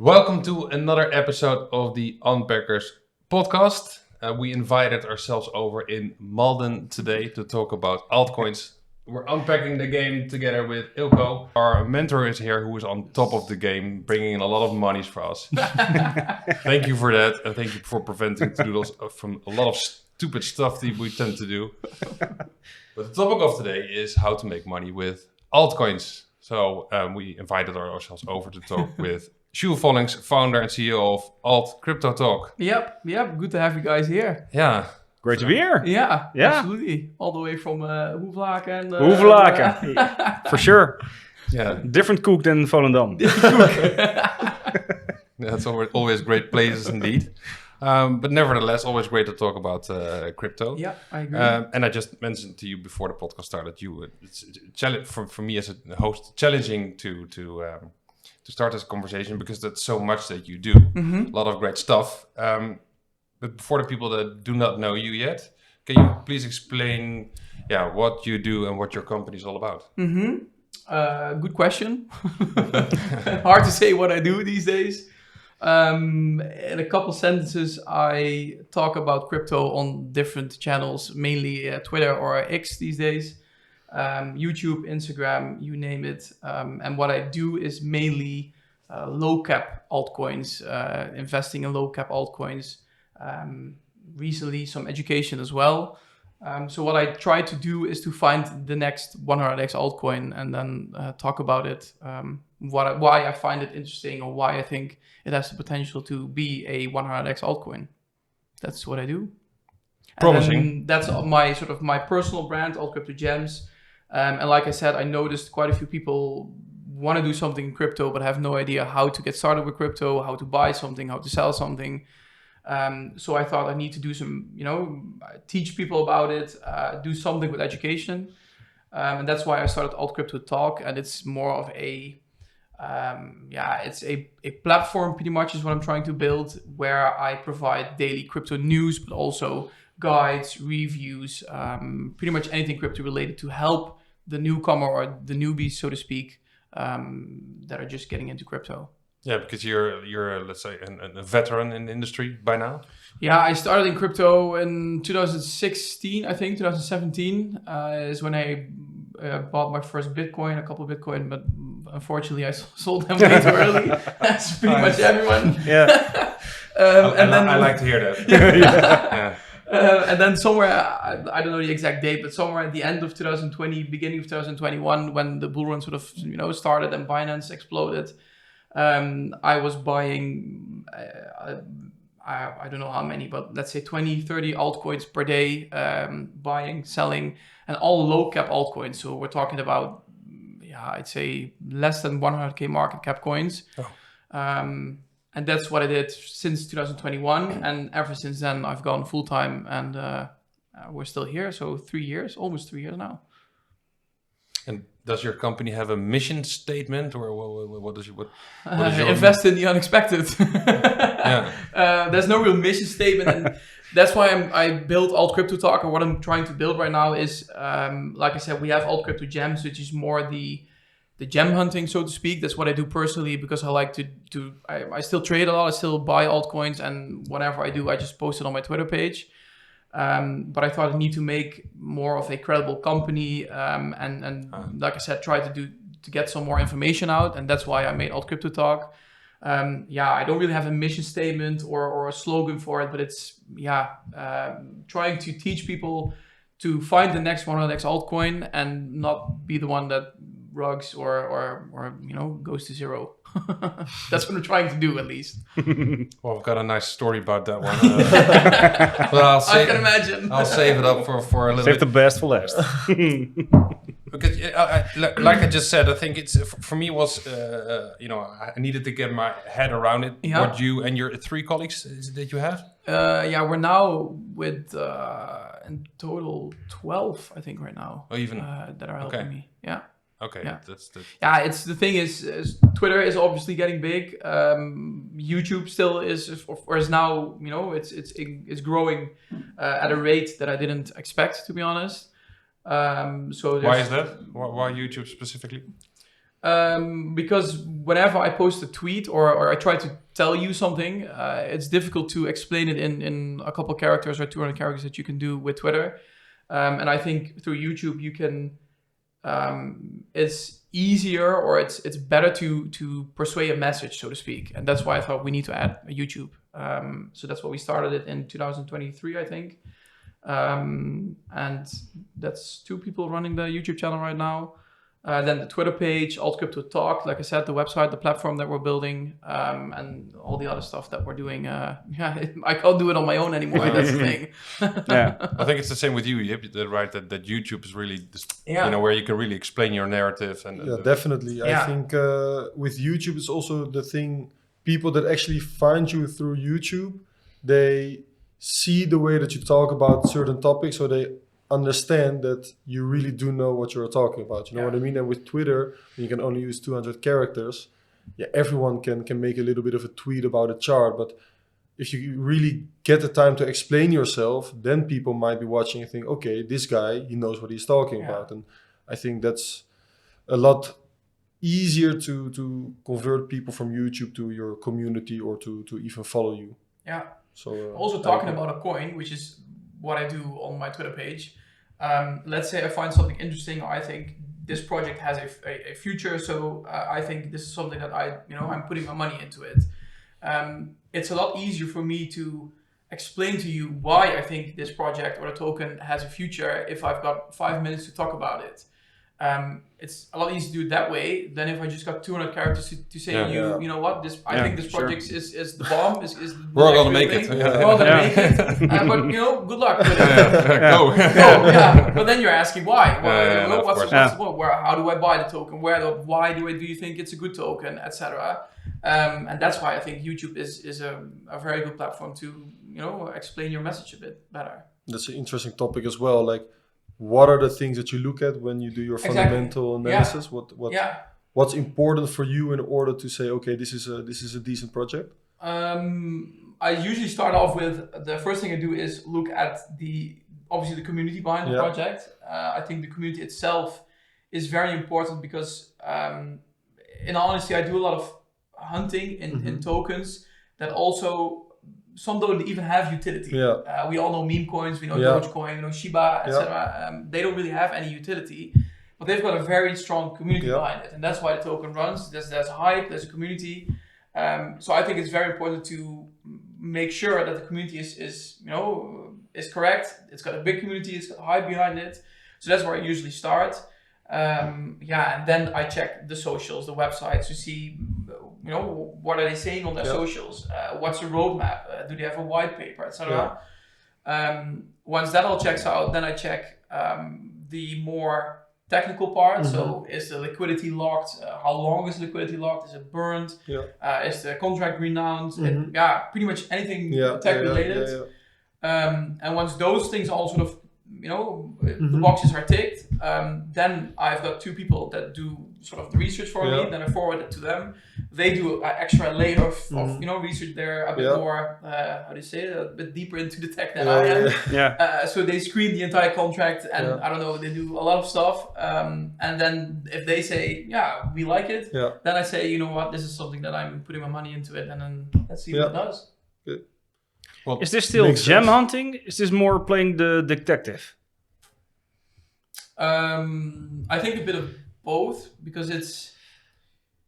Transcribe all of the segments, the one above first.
Welcome to another episode of the Unpackers Podcast. We invited ourselves over in Malden today to talk about altcoins. We're unpacking the game together with Ilko. Our mentor is here who is on top of the game, bringing in a lot of monies for us. Thank you for that, and thank you for preventing to do those from a lot of stupid stuff that we tend to do. But the topic of today is how to make money with altcoins. So we invited ourselves over to talk with Sjuul founder and CEO of AltCryptoGems. Yep. Good to have you guys here. Yeah. Great to be here. Yeah, absolutely. All the way from Hoevelaken. Hoevelaken, for sure. Yeah. Different cook than Volendam. That's always great places indeed. But nevertheless, always great to talk about crypto. Yeah, I agree. And I just mentioned to you before the podcast started, it's for me as a host, challenging to start this conversation because that's so much that you do. Mm-hmm. A lot of great stuff. But for the people that do not know you yet, can you please explain what you do and what your company is all about? Mm-hmm. Good question. Hard to say what I do these days. In a couple sentences, I talk about crypto on different channels, mainly Twitter or X these days. YouTube, Instagram, you name it. And what I do is mainly low cap altcoins, investing in low cap altcoins. Recently, some education as well. So what I try to do is to find the next 100x altcoin and then talk about it, why I find it interesting or why I think it has the potential to be a 100x altcoin. That's what I do. Promising. That's my personal brand, AltCryptoGems. And like I said, I noticed quite a few people want to do something in crypto, but have no idea how to get started with crypto, how to buy something, how to sell something. So I thought I need to do some, teach people about it, do something with education. And that's why I started Alt Crypto Talk. And it's more of it's a platform pretty much is what I'm trying to build, where I provide daily crypto news, but also guides, reviews, pretty much anything crypto related to help the newcomer or the newbies, so to speak, that are just getting into crypto. Yeah, because you're let's say a veteran in the industry by now. Yeah, I started in crypto in 2016, I think 2017 is when I bought my first Bitcoin, a couple of Bitcoin, but unfortunately I sold them way too early. That's pretty much everyone. Yeah. And then I like to hear that. Yeah. And then somewhere, I don't know the exact date, but somewhere at the end of 2020, beginning of 2021, when the bull run sort of started and Binance exploded, I was buying, I don't know how many, but let's say 20, 30 altcoins per day, buying, selling, and all low cap altcoins. So we're talking about, I'd say less than 100K market cap coins. Oh. And that's what I did since 2021. And ever since then, I've gone full time and we're still here. So 3 years, almost 3 years now. And does your company have a mission statement, or what is your invest in the unexpected? There's no real mission statement, and that's why I built Alt Crypto Talk. Or what I'm trying to build right now is, like I said, we have AltCryptoGems, which is more the gem hunting, so to speak. That's what I do personally because I like to I still trade a lot. I still buy altcoins, and whatever I do, I just post it on my Twitter page. But I thought I need to make more of a credible company, and like I said, try to get some more information out, and that's why I made Alt Crypto Talk. I don't really have a mission statement or a slogan for it, but it's trying to teach people to find the next 100x altcoin and not be the one that rugs or goes to zero. That's what I'm trying to do, at least. Well, I've got a nice story about that one. But I can imagine. I'll save it up for a little Save bit. the best for last. Because, like I just said, I think it's for me was I needed to get my head around it. Yeah. What you and your 3 colleagues that you have? We're now with in total 12, I think, right now. Oh, even that are helping me. Yeah. Okay. Yeah. That's It's the thing is Twitter is obviously getting big. YouTube still is now, it's growing at a rate that I didn't expect, to be honest. Why is that? Why YouTube specifically? Because whenever I post a tweet or I try to tell you something, it's difficult to explain it in a couple characters or 200 characters that you can do with Twitter. And I think through YouTube you can, it's easier or it's better to persuade a message, so to speak. And that's why I thought we need to add a YouTube. So that's what we started it in 2023, I think. And that's 2 people running the YouTube channel right now. Then the Twitter page, AltCrypto Talk, like I said, the website, the platform that we're building, and all the other stuff that we're doing. I can't do it on my own anymore. That's the thing. I think it's the same with you. Right? That YouTube is really, where you can really explain your narrative. And definitely. I think with YouTube, it's also the thing. People that actually find you through YouTube, they see the way that you talk about certain topics, so they understand that you really do know what you're talking about. You know what I mean? And with Twitter, you can only use 200 characters. Everyone can make a little bit of a tweet about a chart, but if you really get the time to explain yourself, then people might be watching and think, okay, this guy, he knows what he's talking about. And I think that's a lot easier to convert people from YouTube to your community or to even follow you. Yeah. So also talking about a coin, which is what I do on my Twitter page. Let's say I find something interesting, or I think this project has a future, so I think this is something that I'm putting my money into it. It's a lot easier for me to explain to you why I think this project or a token has a future if I've got 5 minutes to talk about it. It's a lot easier to do it that way than if I just got 200 characters to say you know what, I think this project is the bomb, is the we're all gonna make it. We're all gonna make it. But good luck with it. Go. But then you're asking why. How do I buy the token? Why do you think it's a good token, etc. And that's why I think YouTube is a very good platform to explain your message a bit better. That's an interesting topic as well. Like, what are the things that you look at when you do your fundamental analysis? What's important for you in order to say, okay, this is a decent project? I usually start off with, the first thing I do is look at obviously the community behind the project. I think the community itself is very important because in all honesty, I do a lot of hunting in tokens that also some don't even have utility. We all know meme coins, we know Dogecoin, we know Shiba, etc. They don't really have any utility, but they've got a very strong community behind it, and that's why the token runs. There's hype, there's a community. So I think it's very important to make sure that the community is correct. It's got a big community, it's got hype behind it. So that's where I usually start. And then I check the socials, the websites to see, what are they saying on their socials? What's the roadmap? Do they have a white paper, etc. Once that all checks out, then I check the more technical part. So is the liquidity locked? How long is liquidity locked? Is it burned? Is the contract renounced? Pretty much anything tech related. And once those things all sort of, the boxes are ticked, then I've got 2 people that do sort of the research for me, then I forward it to them. They do an extra layer of research there, a bit more, a bit deeper into the tech than I am. So they screen the entire contract and I don't know, they do a lot of stuff. And then if they say, we like it, then I say, you know what, this is something that I'm putting my money into it, and then let's see what it does. Good. Well, is this still gem hunting? Is this more playing the detective? I think a bit of both, because it's,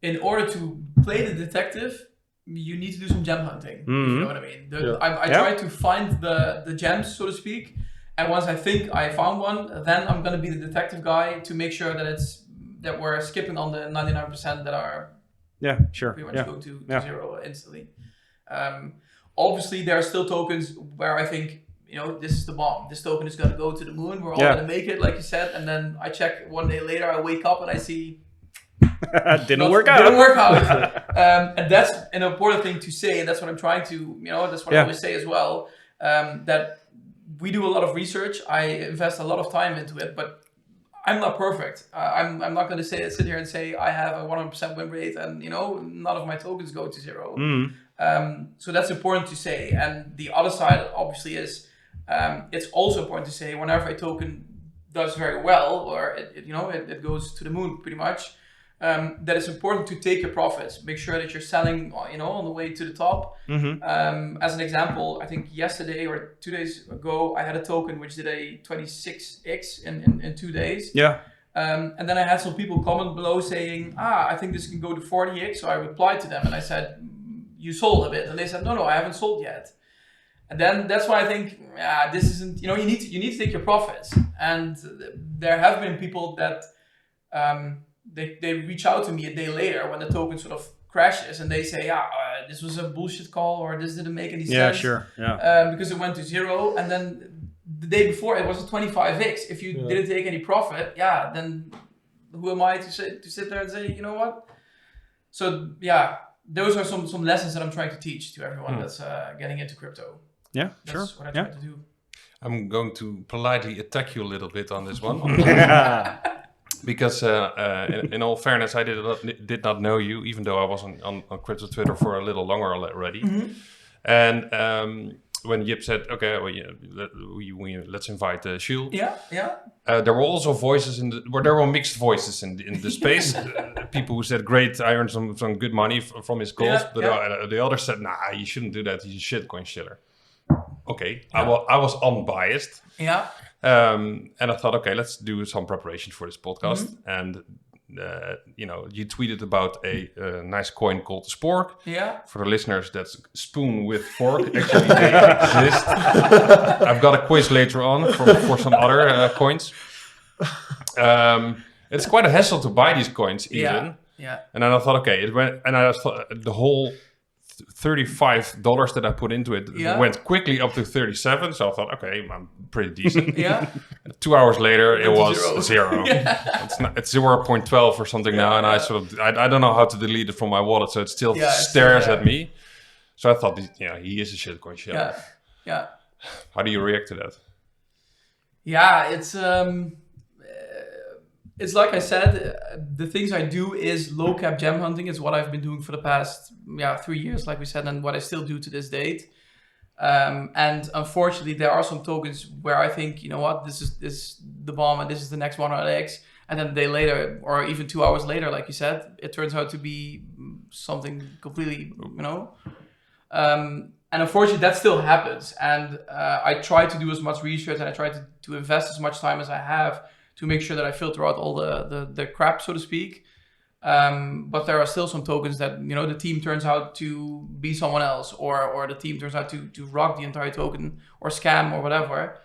in order to play the detective, you need to do some gem hunting. If you know what I mean. I try to find the gems, so to speak, and once I think I found one, then I'm going to be the detective guy to make sure that we're skipping on the 99% that are pretty much go to zero instantly. Obviously, there are still tokens where I think, this is the bomb. This token is going to go to the moon. We're all going to make it, like you said. And then I check one day later, I wake up and I see... Didn't work out. And that's an important thing to say. And that's what I'm trying to, that's what I always say as well. That we do a lot of research. I invest a lot of time into it, but I'm not perfect. I'm not going to sit here and say I have a 100% win rate and, none of my tokens go to zero. So that's important to say. And the other side, obviously, is it's also important to say whenever a token does very well, or it goes to the moon pretty much, that it's important to take your profits. Make sure that you're selling, on the way to the top. As an example, I think yesterday or 2 days ago, I had a token which did a 26x in 2 days. Yeah. And then I had some people comment below saying, I think this can go to 40x. So I replied to them and I said, you sold a bit. And they said, no, I haven't sold yet. And then that's why I think, this isn't, you need to take your profits. And there have been people that they reach out to me a day later when the token sort of crashes and they say, this was a bullshit call or this didn't make any sense. Yeah, sure. Yeah. Because it went to 0. And then the day before it was a 25x. If you didn't take any profit, then who am I to sit there and say, you know what? So those are some lessons that I'm trying to teach to everyone that's getting into crypto. Yeah, that's what I try to do. I'm going to politely attack you a little bit on this one. Because in all fairness, I did not know you, even though I was on crypto Twitter for a little longer already. And when Yip said, okay, let's invite Sjuul. There were also voices there were mixed voices in the space. People who said, great, I earned some good money from his calls. But the others said, nah, you shouldn't do that. He's a shitcoin shiller. Okay, I was unbiased. And I thought, okay, let's do some preparation for this podcast. And you tweeted about a nice coin called Spork. For the listeners, that's spoon with fork. Actually, they exist. I've got a quiz later on for some other coins. It's quite a hassle to buy these coins, even. And then I thought, okay, it went, and I thought the whole $35 that I put into it went quickly up to 37. So I thought, okay, I'm pretty decent. 2 hours later, it was zero. It's 0.12 or something now, and I don't know how to delete it from my wallet, so it still stares at me. So I thought, he is a shitcoin shiller. How do you react to that? It's like I said, the things I do is low cap gem hunting. It's what I've been doing for the past 3 years, like we said, and what I still do to this date. And unfortunately, there are some tokens where I think, you know what, this is the bomb and this is the next 100x. And then a day later, or even 2 hours later, like you said, it turns out to be something completely, And unfortunately, that still happens. And I try to do as much research and I try to invest as much time as I have to make sure that I filter out all the crap, so to speak. But there are still some tokens that, the team turns out to be someone else, or the team turns out to rock the entire token or scam or whatever.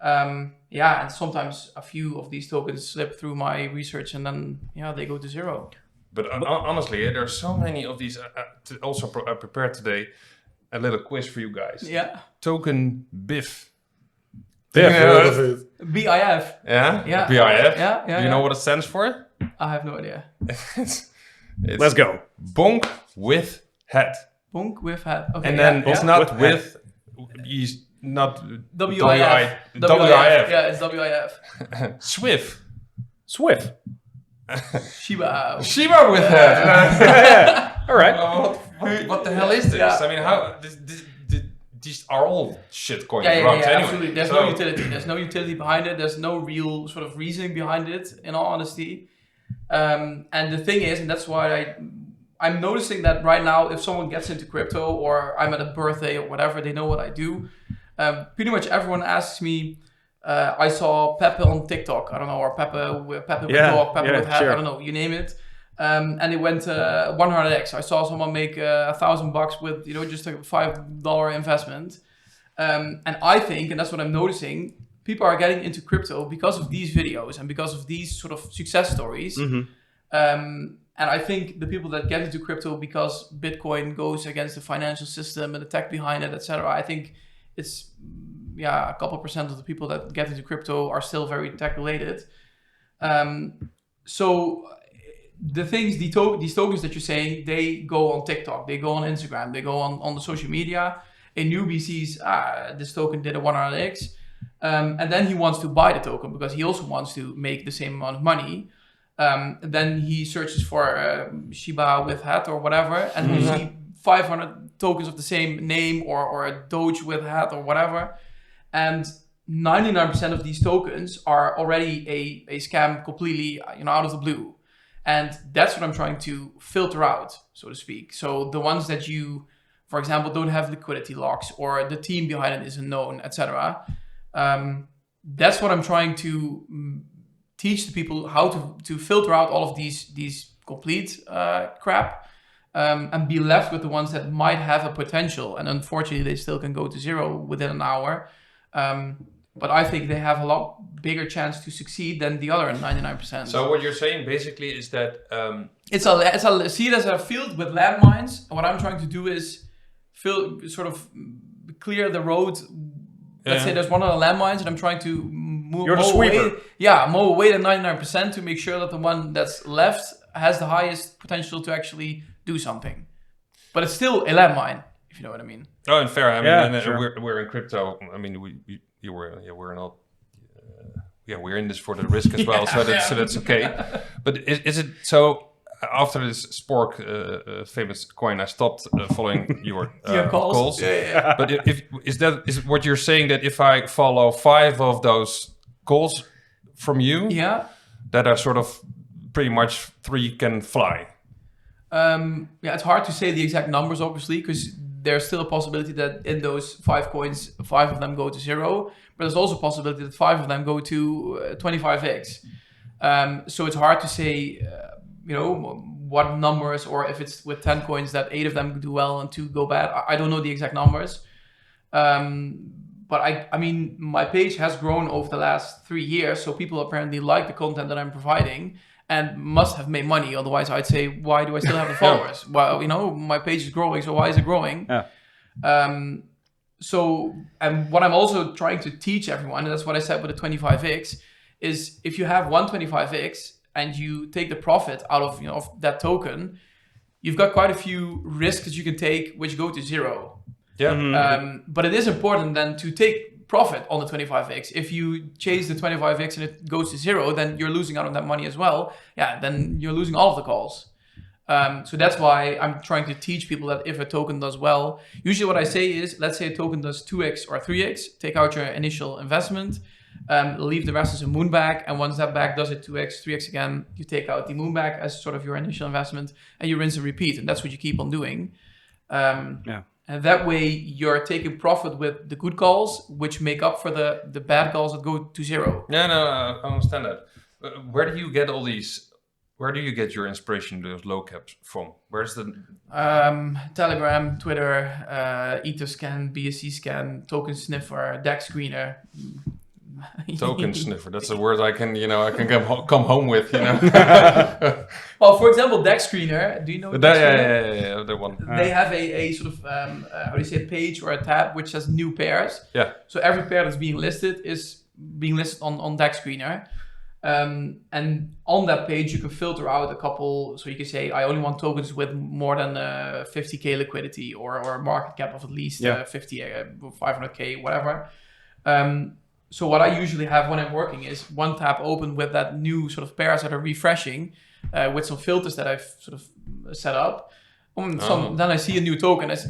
And sometimes a few of these tokens slip through my research and then, they go to zero. But honestly, there are so many of these. I prepared today a little quiz for you guys. Token BIF. BIF. BIF? Yeah. BIF? Do you know what it stands for? I have no idea. Let's go. Bonk with head. Bonk with head. Okay. And then it's not with. He's not WIF. WIF. Yeah, it's WIF. Swift. Shiba. Shiba with head. All right. What the hell is this? I mean, how these are all shitcoins. Anyway. Absolutely. There's no utility. There's no utility behind it. There's no real sort of reasoning behind it, in all honesty. And the thing is, and that's why I'm noticing that right now, if someone gets into crypto or I'm at a birthday or whatever, they know what I do. Pretty much everyone asks me, I saw Pepe on TikTok, I don't know, or Pepe with dog, Pepe with hat, I don't know, you name it. And it went 100x. I saw someone make $1,000 with just a $5 investment. And I think, and that's what I'm noticing, people are getting into crypto because of these videos and because of these sort of success stories. And I think the people that get into crypto because Bitcoin goes against the financial system and the tech behind it, etc. I think it's a couple percent of the people that get into crypto are still very tech related. So the things, these tokens that you're saying, they go on TikTok, they go on Instagram, they go on the social media. A newbie sees, this token did a 100x. And then he wants to buy the token because he also wants to make the same amount of money. Then he searches for Shiba with hat or whatever, and you see 500 tokens of the same name or a Doge with hat or whatever. And 99% of these tokens are already a scam completely out of the blue. And that's what I'm trying to filter out, so to speak. So the ones that you, for example, don't have liquidity locks or the team behind it isn't known, etc. That's what I'm trying to teach the people, how to filter out all of these complete crap and be left with the ones that might have a potential. And unfortunately, they still can go to zero within an hour. But I think they have a lot bigger chance to succeed than the other 99%. So what you're saying basically is that see it as a field with landmines. And what I'm trying to do is clear the road. Let's say there's one of the landmines, and I'm trying to mow away the 99% to make sure that the one that's left has the highest potential to actually do something. But it's still a landmine, if you know what I mean. Oh, and fair. I mean, sure. we're in crypto. I mean, we're not. We're in this for the risk as well, so that's okay. But is it so? After this Spork famous coin, I stopped following your calls. Yeah. But is what you're saying, that if I follow 5 of those calls from you, that are sort of pretty much 3 can fly? It's hard to say the exact numbers, obviously, because there's still a possibility that in those 5 coins, 5 of them go to zero. But there's also a possibility that 5 of them go to 25x. So it's hard to say. What numbers, or if it's with 10 coins that 8 of them do well and 2 go bad. I don't know the exact numbers. But I mean, my page has grown over the last 3 years. So people apparently like the content that I'm providing and must have made money. Otherwise, I'd say, why do I still have the followers? Well, my page is growing. So why is it growing? And what I'm also trying to teach everyone, and that's what I said with the 25x, is if you have 125x, and you take the profit out of that token, you've got quite a few risks that you can take which go to zero. Yeah. But it is important then to take profit on the 25x. If you chase the 25x and it goes to zero, then you're losing out on that money as well. Yeah, then you're losing all of the calls. So that's why I'm trying to teach people that if a token does well, usually what I say is, let's say a token does 2x or 3x, take out your initial investment, leave the rest as a moon bag, and once that bag does it 2x, 3x again, you take out the moon bag as sort of your initial investment, and you rinse and repeat, and that's what you keep on doing. And that way you're taking profit with the good calls, which make up for the bad calls that go to zero. Yeah, no, I understand that. Where do you get all these? Where do you get your inspiration, those low caps from? Where's the Telegram, Twitter, Etherscan, BSC scan, token sniffer, DEX screener. Token sniffer. That's a word I can come home with. Well, for example, DEX screener. Do you know? Yeah, the one. They have a sort of how do you say, page or a tab which says new pairs. Yeah. So every pair that's being listed is being listed on DEX screener. And on that page you can filter out a couple. So you can say, I only want tokens with more than 50k liquidity or a market cap of at least 50, 500k, whatever. So what I usually have when I'm working is one tab open with that new sort of pairs that are refreshing with some filters that I've sort of set up. Then I see a new token. I say,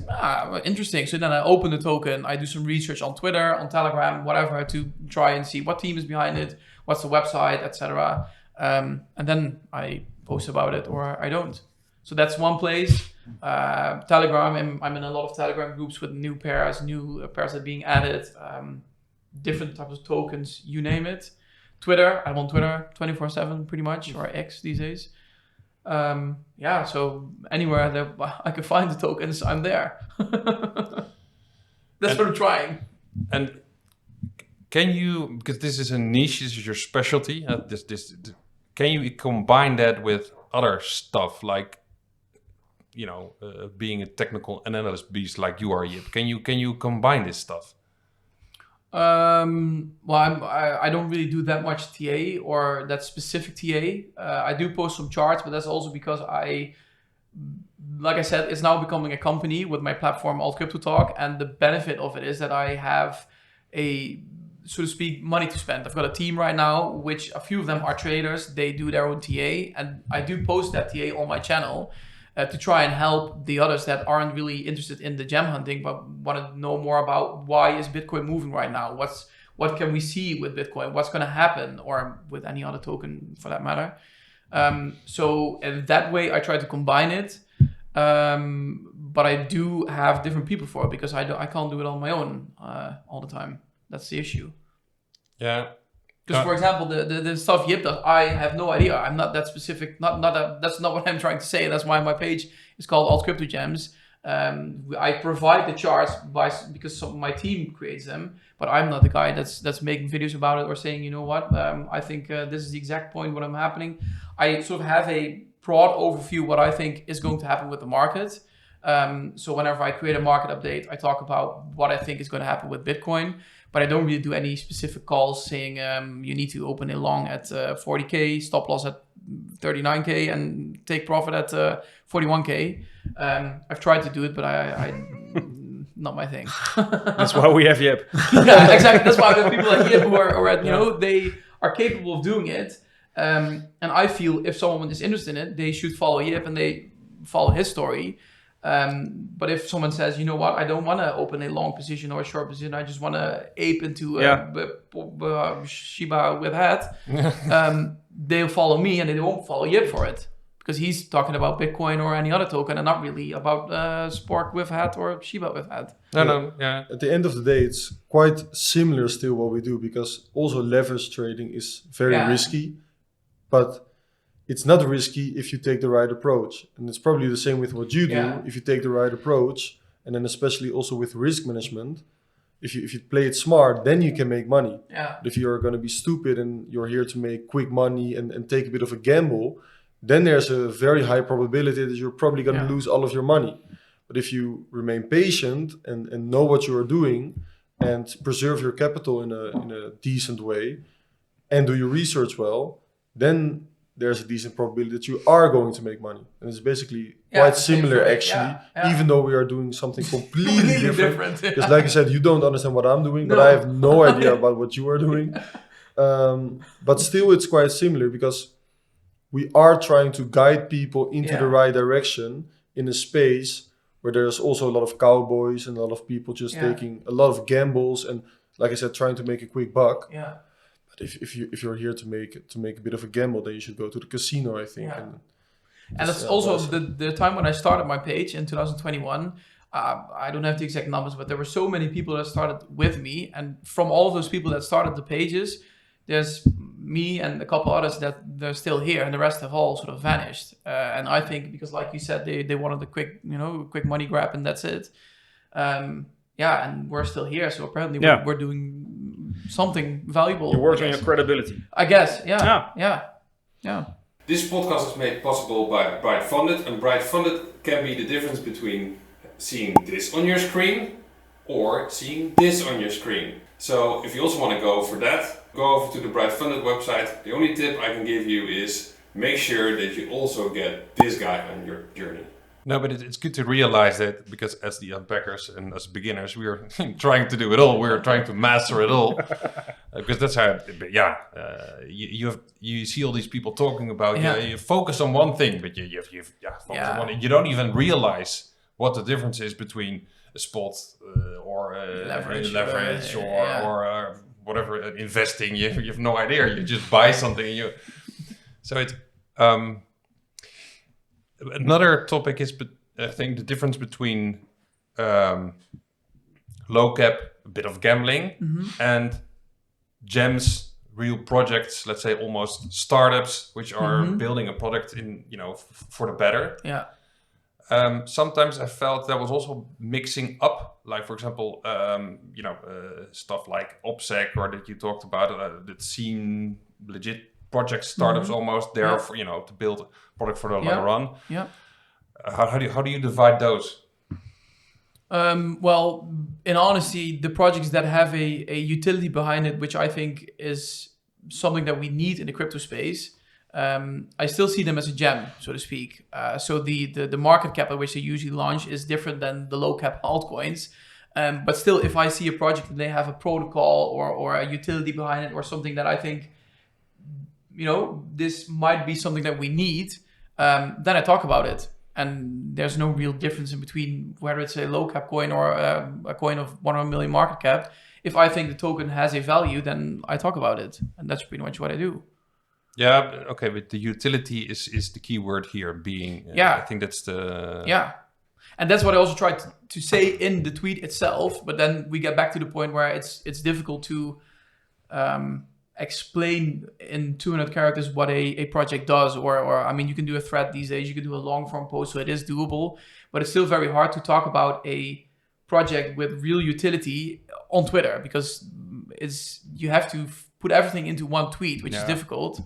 interesting. So then I open the token. I do some research on Twitter, on Telegram, whatever, to try and see what team is behind it, what's the website, etc. And then I post about it or I don't. So that's one place. Telegram, I'm in a lot of Telegram groups with new pairs that are being added. Different types of tokens, you name it. Twitter, I'm on Twitter 24/7 pretty much, or X these days. So anywhere that I can find the tokens, I'm there. That's what I'm trying. And can you, because this is a niche, this is your specialty, can you combine that with other stuff like, being a technical analyst beast like you are, Yip? Can you combine this stuff? I don't really do that much TA or that specific TA. I do post some charts, but that's also because like I said, it's now becoming a company with my platform AltCryptoTalk, and the benefit of it is that I have a, so to speak, money to spend. I've got a team right now, which a few of them are traders. They do their own TA, and I do post that TA on my channel to try and help the others that aren't really interested in the gem hunting, but want to know more about why is Bitcoin moving right now? What can we see with Bitcoin? What's going to happen, or with any other token for that matter? So in that way, I try to combine it. But I do have different people for it because I can't do it on my own all the time. That's the issue. Yeah. Because for example, the stuff Yip does, I have no idea. I'm not that specific. That's not what I'm trying to say. That's why my page is called AltCryptoGems. I provide the charts because my team creates them, but I'm not the guy that's making videos about it or saying, you know what, I think this is the exact point what I'm happening. I sort of have a broad overview what I think is going to happen with the market. So whenever I create a market update, I talk about what I think is going to happen with Bitcoin, but I don't really do any specific calls saying you need to open a long at 40K, stop loss at 39K, and take profit at 41K. I've tried to do it, but I not my thing. That's why we have Yip. Yeah, exactly. That's why there's people like Yip who are they are capable of doing it. And I feel if someone is interested in it, they should follow Yip and they follow his story. But if someone says, you know what, I don't want to open a long position or a short position, I just want to ape into Shiba with hat, they'll follow me and they won't follow Yip for it. Because he's talking about Bitcoin or any other token and not really about Spork with hat or Shiba with hat. Yeah. At the end of the day, it's quite similar still what we do, because also leverage trading is very risky, but it's not risky if you take the right approach. And it's probably the same with what you do. If you take the right approach, and then especially also with risk management, if you play it smart, then you can make money. Yeah. But if you're going to be stupid and you're here to make quick money and take a bit of a gamble, then there's a very high probability that you're probably going to lose all of your money. But if you remain patient and know what you are doing and preserve your capital in a decent way and do your research well, then there's a decent probability that you are going to make money. And it's basically quite similar actually, even though we are doing something completely different. Because like I said, you don't understand what I'm doing, but I have no idea about what you are doing. But still it's quite similar because we are trying to guide people into the right direction in a space where there's also a lot of cowboys and a lot of people just taking a lot of gambles and, like I said, trying to make a quick buck. Yeah. But if you're here to make a bit of a gamble, then you should go to the casino, I think. Yeah. And that's also the time when I started my page in 2021. I don't have the exact numbers, but there were so many people that started with me, and from all of those people that started the pages, there's me and a couple others that they're still here, and the rest have all sort of vanished. And I think because, like you said, they wanted a quick money grab, and that's it. And we're still here, so apparently we're doing something valuable. You're working on your credibility, I guess. Yeah. This podcast is made possible by Bright Funded, and Bright Funded can be the difference between seeing this on your screen or seeing this on your screen. So if you also want to go for that, go over to the Bright Funded website. The only tip I can give you is make sure that you also get this guy on your journey. No, but it's good to realize that, because as the unpackers and as beginners, we are trying to do it all. We're trying to master it all. Because that's how, you see all these people talking about, you focus on one thing, but you focus on one. You don't even realize what the difference is between a spot or leverage or whatever, investing. You have no idea. You just buy something so it's... Another topic is, I think, the difference between low cap, a bit of gambling, and gems, real projects, let's say almost startups, which are building a product in, for the better. Yeah. Sometimes I felt that was also mixing up, like for example, stuff like OPSEC, or that you talked about, that seem legit project startups almost there for, to build a product for the long run. Yeah. How do you divide those? Well, in honesty, the projects that have a utility behind it, which I think is something that we need in the crypto space, I still see them as a gem, so to speak. So the market cap at which they usually launch is different than the low cap altcoins. But still, if I see a project and they have a protocol or a utility behind it, or something that I think, this might be something that we need, then I talk about it. And there's no real difference in between whether it's a low cap coin or a coin of 100 million market cap. If I think the token has a value, then I talk about it. And that's pretty much what I do. Yeah, okay, but the utility is the key word here, being... I think that's the... Yeah. And that's what I also tried to say in the tweet itself, but then we get back to the point where it's difficult to explain in 200 characters what a project does, or I mean, you can do a thread these days, you can do a long form post, so it is doable, but it's still very hard to talk about a project with real utility on Twitter, because you have to put everything into one tweet, which is difficult.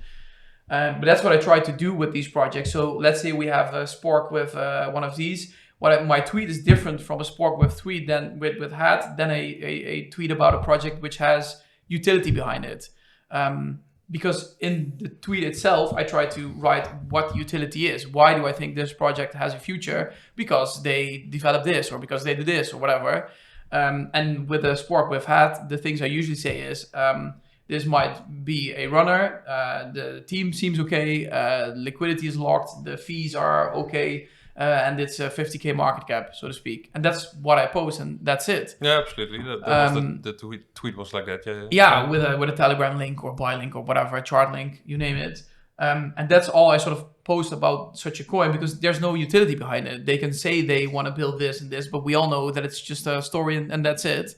But that's what I try to do with these projects. So let's say we have a spork with one of these. My tweet is different from a spork with tweet than with hat than a tweet about a project which has utility behind it. Because in the tweet itself, I try to write what utility is. Why do I think this project has a future? Because they developed this, or because they did this, or whatever. And with a spork with hat, the things I usually say is, this might be a runner, the team seems okay, liquidity is locked, the fees are okay, and it's a 50k market cap, so to speak. And that's what I post, and that's it. Yeah, absolutely. That was the tweet was like that. Yeah, with a Telegram link or buy link or whatever, a chart link, you name it. And that's all I sort of post about such a coin, because there's no utility behind it. They can say they want to build this and this, but we all know that it's just a story and that's it.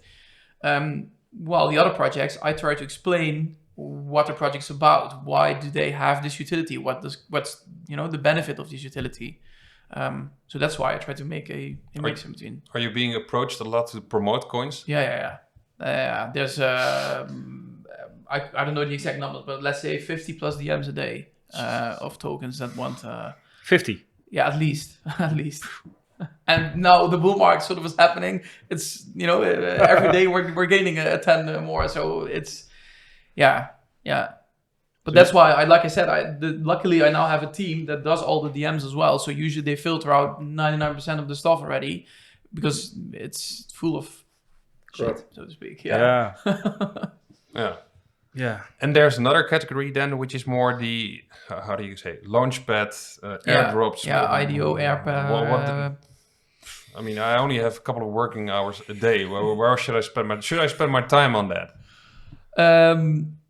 While the other projects, I try to explain what the project's about. Why do they have this utility? What's the benefit of this utility? So that's why I try to make a mix in between. Are you being approached a lot to promote coins? Yeah. There's I don't know the exact numbers, but let's say 50 plus DMs a day of tokens that want 50. Yeah, at least. And now the bull market sort of is happening. It's every day we're gaining a 10 more. So it's yeah. But that's why like I said, luckily I now have a team that does all the DMs as well. So usually they filter out 99% of the stuff already, because it's full of shit, so to speak. Yeah. Yeah. And there's another category then, which is more the, how do you say, launchpad, airdrops. Yeah, IDO, airdrop. I mean, I only have a couple of working hours a day. Where should I spend my time on that?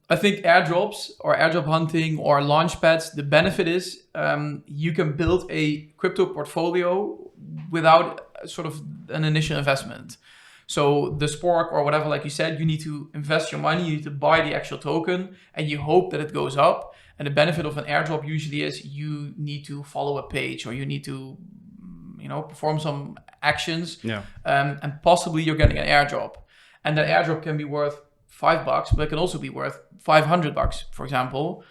I think airdrops or airdrop hunting or launchpads, the benefit is you can build a crypto portfolio without sort of an initial investment. So the spork or whatever, like you said, you need to invest your money, you need to buy the actual token, and you hope that it goes up. And the benefit of an airdrop usually is you need to follow a page, or you need to, perform some actions, and possibly you're getting an airdrop. And that airdrop can be worth $5, but it can also be worth $500, for example.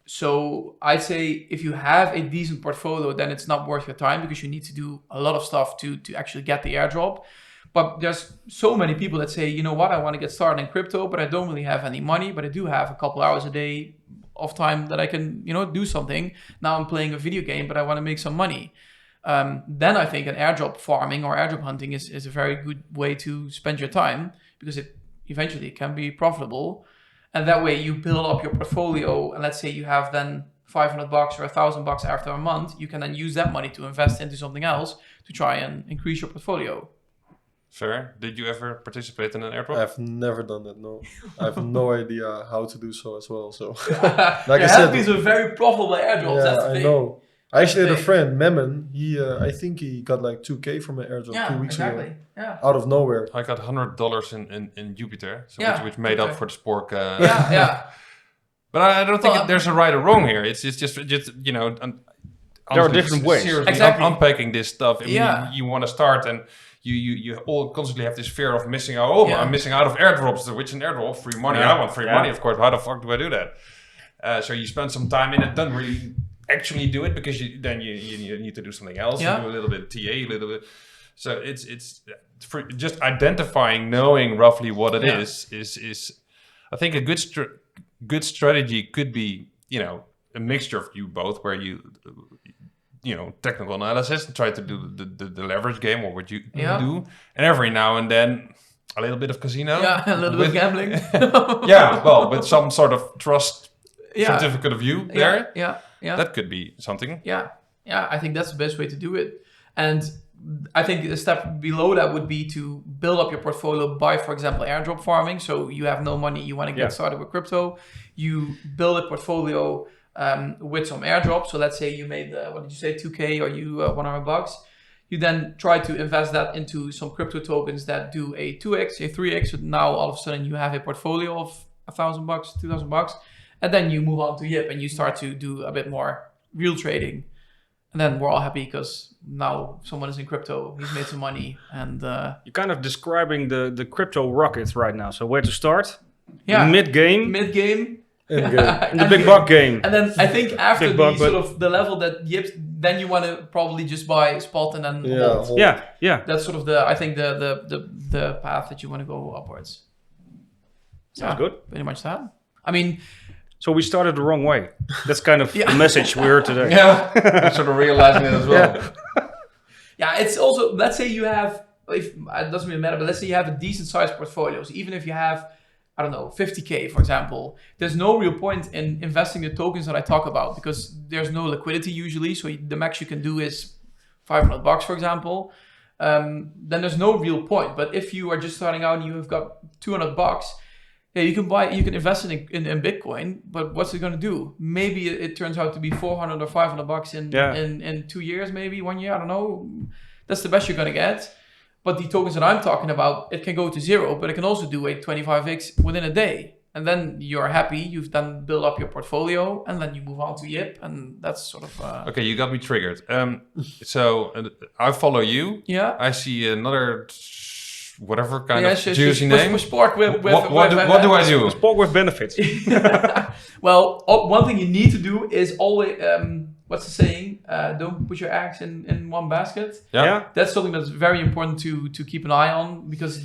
So I'd say if you have a decent portfolio, then it's not worth your time, because you need to do a lot of stuff to actually get the airdrop. But there's so many people that say, you know what, I want to get started in crypto, but I don't really have any money, but I do have a couple hours a day of time that I can, do something. Now I'm playing a video game, but I want to make some money. Then I think an airdrop farming or airdrop hunting is a very good way to spend your time, because it eventually can be profitable. And that way you build up your portfolio, and let's say you have then $500 or $1,000 after a month, you can then use that money to invest into something else to try and increase your portfolio. Fair. Did you ever participate in an airdrop? I've never done that, no. I have no idea how to do so as well. So, like I said, these are very profitable airdrops. Yeah, that's the thing. I know. I actually had a friend, Memon. I think he got like 2K from an airdrop 2 weeks ago. Yeah. Out of nowhere. I got $100 in Jupiter, which made up for the spork. But I don't think there's a right or wrong here. It's just there are different ways. Exactly. Unpacking this stuff. I mean, you want to start and you all constantly have this fear of missing out. I'm missing out of airdrops. Which an airdrop? Free money. I want free money, of course. How the fuck do I do that? So you spend some time in it. Don't really actually do it, because you need to do something else. You do a little bit of TA, a little bit. So it's for just identifying, knowing roughly what it is. I think a good strategy could be a mixture of you both, where you technical analysis and try to do the leverage game, or what you do, and every now and then a little bit of casino, a little bit of gambling. With some sort of trust certificate of you there. Yeah. That could be something. Yeah. I think that's the best way to do it. And I think a step below that would be to build up your portfolio by, for example, airdrop farming. So you have no money, you want to get started with crypto. You build a portfolio with some airdrops. So let's say you made, 2K or you $100. You then try to invest that into some crypto tokens that do a 2x, a 3x. So now all of a sudden you have a portfolio of $1,000, $2,000. And then you move on to Yip and you start to do a bit more real trading. And then we're all happy because now someone is in crypto, he's made some money. And you're kind of describing the crypto rocket right now. So where to start? Yeah. Mid-game. Mid-game. In the big buck game. And then I think after the level that Yip, then you want to probably just buy spot and then hold. Yeah. That's sort of the path that you want to go upwards. Sounds good. Pretty much that. I mean... So we started the wrong way. That's kind of the message we heard today. Yeah, I'm sort of realizing it as well. Yeah, it's also, let's say you have, it doesn't really matter, but let's say you have a decent sized portfolio. So even if you have, I don't know, 50K, for example, there's no real point in investing the tokens that I talk about because there's no liquidity usually. So the max you can do is $500, for example. Then there's no real point. But if you are just starting out and you have got $200, yeah, you can invest in Bitcoin, but what's it going to do? Maybe it turns out to be $400 or $500 in 2 years, maybe 1 year. I don't know. That's the best you're going to get. But the tokens that I'm talking about, it can go to zero, but it can also do a 25x within a day. And then you're happy. You've then built up your portfolio, and then you move on to Yip, and that's sort of. Okay, you got me triggered. So I follow you. Yeah. I see another. Whatever kind of juicy name. Sport with what do I do? Sport with benefits. Well, one thing you need to do is always, what's the saying? Don't put your eggs in one basket. Yeah. That's something that's very important to keep an eye on because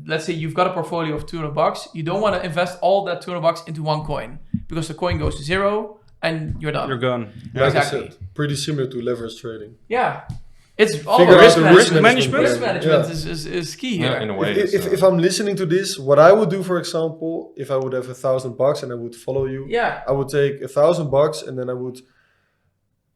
let's say you've got a portfolio of $200. You don't want to invest all that $200 into one coin because the coin goes to zero and you're done. You're gone. Yeah, exactly. like I said, pretty similar to leverage trading. Yeah. It's all risk management. Risk management is key here. In a way. If I'm listening to this, what I would do, for example, if I would have $1,000 and I would follow you, I would take $1,000 and then I would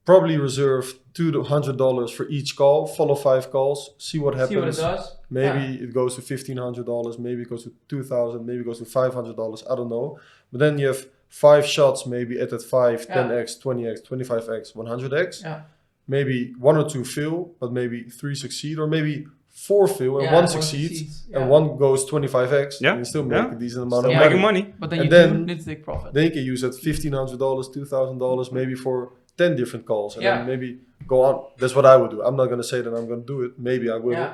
probably reserve $200 for each call, follow 5 calls, see what happens. See what it does. Maybe it goes to $1,500, maybe it goes to $2,000, maybe it goes to $500. I don't know. But then you have 5 shots, maybe at that 5, 10x, 20x, 25x, 100x. Yeah. Maybe 1 or 2 fail, but maybe 3 succeed, or maybe 4 fail and 1 succeeds, and 1 goes 25x. And you still make a decent amount of money. Making money. But then you need to take profit. Then you can use that $1,500, $2,000, maybe for 10 different calls, and then maybe go on. That's what I would do. I'm not going to say that I'm going to do it. Maybe I will,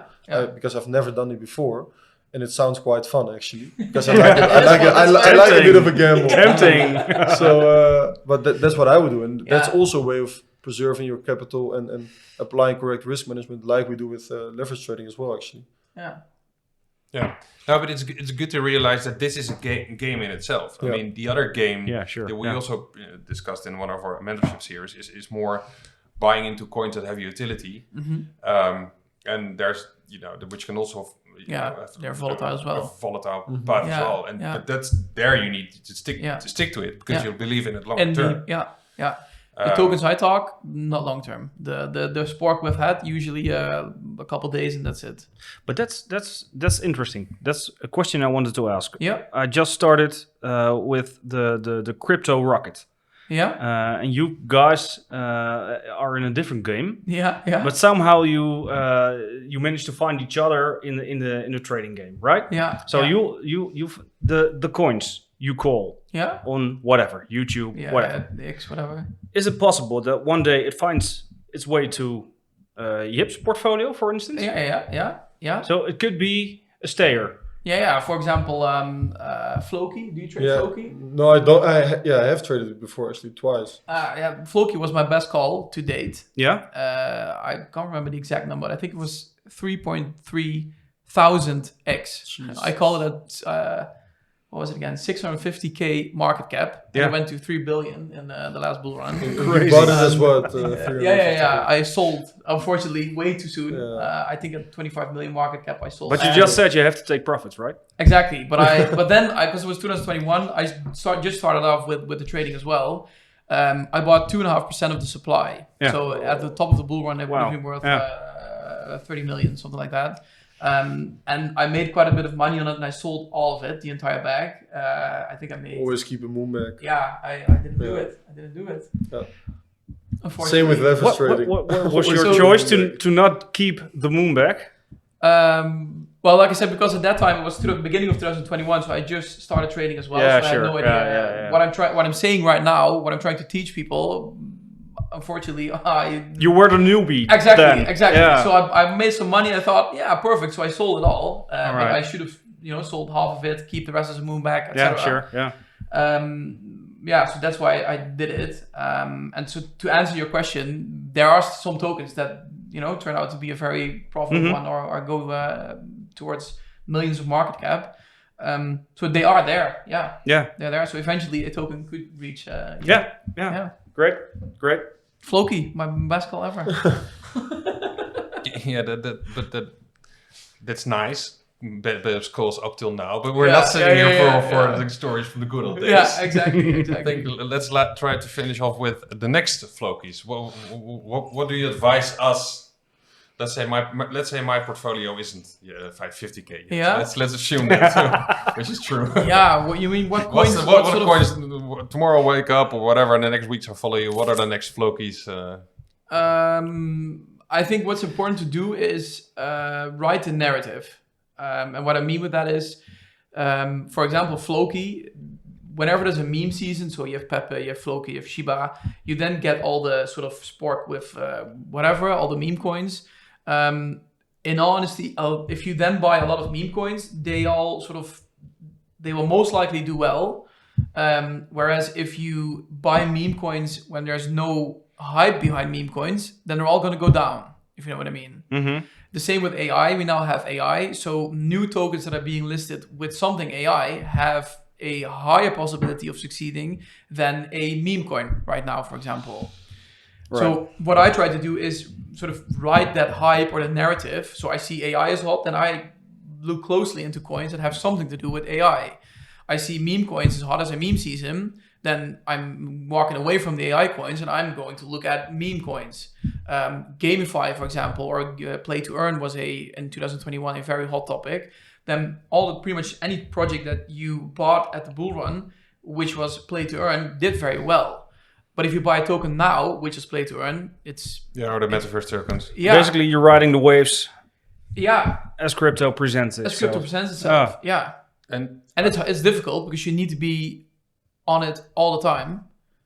because I've never done it before. And it sounds quite fun, actually, because I like it. I like a bit of a gamble. Tempting. So, but that's what I would do, and that's also a way of preserving your capital and applying correct risk management, like we do with leverage trading as well, actually. Yeah. No, but it's good to realize that this is a game in itself. I mean, the other game that we also discussed in one of our mentorship series is more buying into coins that have utility, and there's which can also. They're volatile as well. Volatile part as well, but that's there you need to stick to it because you believe in it long term. The tokens I talk, not long term. The sport we've had usually a couple days and that's it. But that's interesting. That's a question I wanted to ask. Yeah. I just started with the crypto rocket. Yeah. And you guys are in a different game. Yeah. But somehow you managed to find each other in the trading game, right? Yeah. So you've the coins you call on whatever, YouTube, whatever. X, whatever. Is it possible that one day it finds its way to Yip's portfolio, for instance? Yeah. So it could be a stayer. Yeah. For example, Floki. Do you trade Floki? No, I don't. I have traded it before, actually, twice. Floki was my best call to date. Yeah. I can't remember the exact number. I think it was 3.3 thousand X. Jeez. I call it what was it again? 650K market cap. And it went to 3 billion in the last bull run. Crazy. Bought it as what? I sold, unfortunately, way too soon. I think at 25 million market cap, I sold. But you just said you have to take profits, right? Exactly. But then, because it was 2021, I just started off with the trading as well. I bought 2.5% of the supply. Yeah. So at the top of the bull run, it would have been worth 30 million, something like that. And I made quite a bit of money on it, and I sold all of it, the entire bag. I think I made... Always keep a moon bag. Yeah, I didn't do it. Yeah. Unfortunately. Same with leverage trading. What was your choice to not keep the moon bag? Well, like I said, because at that time it was the beginning of 2021, so I just started trading as well. Yeah, so I sure. had no idea what I'm saying right now. What I'm trying to teach people. Unfortunately, you were the newbie. Exactly. Yeah. So I made some money. I thought, yeah, perfect. So I sold it all. Right. I should have, sold half of it, keep the rest as a moon bag, etc. Yeah, sure. Yeah. So that's why I did it. And so to answer your question, there are some tokens that turn out to be a very profitable one or go towards millions of market cap. So they are there. Yeah. They're there. So eventually a token could reach. Yeah. Great. Floki, my best call ever. Yeah, that's nice. Best calls up till now, but we're not sitting here for the stories from the good old days. Yeah, exactly. I think let's try to finish off with the next Flokies. What do you advise us? Let's say my portfolio isn't 50k yet. Yeah. So let's assume that, which is true. Yeah. What you mean? What coins? What coins? Tomorrow I'll wake up or whatever, and the next week I'll follow you. What are the next Flokies? I think what's important to do is write the narrative, and what I mean with that is, for example, Floki. Whenever there's a meme season, so you have Pepe, you have Floki, you have Shiba, you then get all the sort of sport with all the meme coins. In all honesty, if you then buy a lot of meme coins, they will most likely do well. Whereas if you buy meme coins when there's no hype behind meme coins, then they're all going to go down, if you know what I mean. Mm-hmm. The same with AI. We now have AI. So new tokens that are being listed with something AI have a higher possibility of succeeding than a meme coin right now, for example. Right. So what I try to do is sort of write that hype or the narrative. So I see AI is hot, then I look closely into coins that have something to do with AI. I see meme coins as hot as a meme season, then I'm walking away from the AI coins and I'm going to look at meme coins. Gamify, for example, or play to earn was in 2021 a very hot topic. Then pretty much any project that you bought at the bull run, which was play to earn, did very well. But if you buy a token now, which is play to earn, it's... Yeah, or the metaverse tokens. Yeah. Basically, you're riding the waves. Yeah. As crypto presents itself. As crypto presents itself, yeah. And it's difficult because you need to be on it all the time.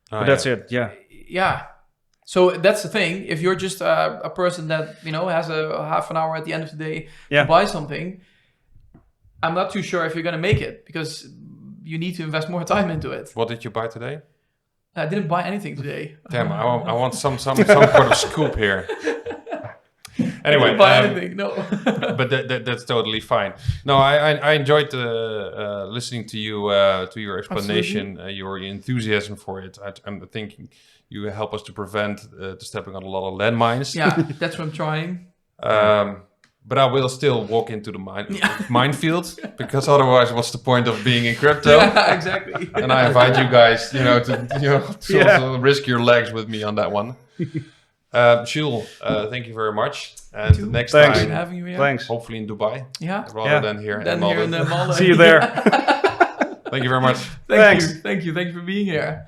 But that's it, yeah. Yeah. So that's the thing. If you're just a person that, has a half an hour at the end of the day to buy something... I'm not too sure if you're going to make it because you need to invest more time into it. What did you buy today? I didn't buy anything today. Damn, I want some sort of scoop here. Anyway, I didn't buy anything, no. But that's totally fine. No, I enjoyed listening to you to your explanation, your enthusiasm for it. I'm thinking you help us to prevent stepping on a lot of landmines. Yeah, that's what I'm trying. But I will still walk into the minefield because otherwise, what's the point of being in crypto? Yeah, exactly. And I invite you guys, to also risk your legs with me on that one. Sjuul, thank you very much. And next time, having you, Thanks. Hopefully in Dubai, rather than here. In the mall. See you there. Thank you very much. Thank you for being here.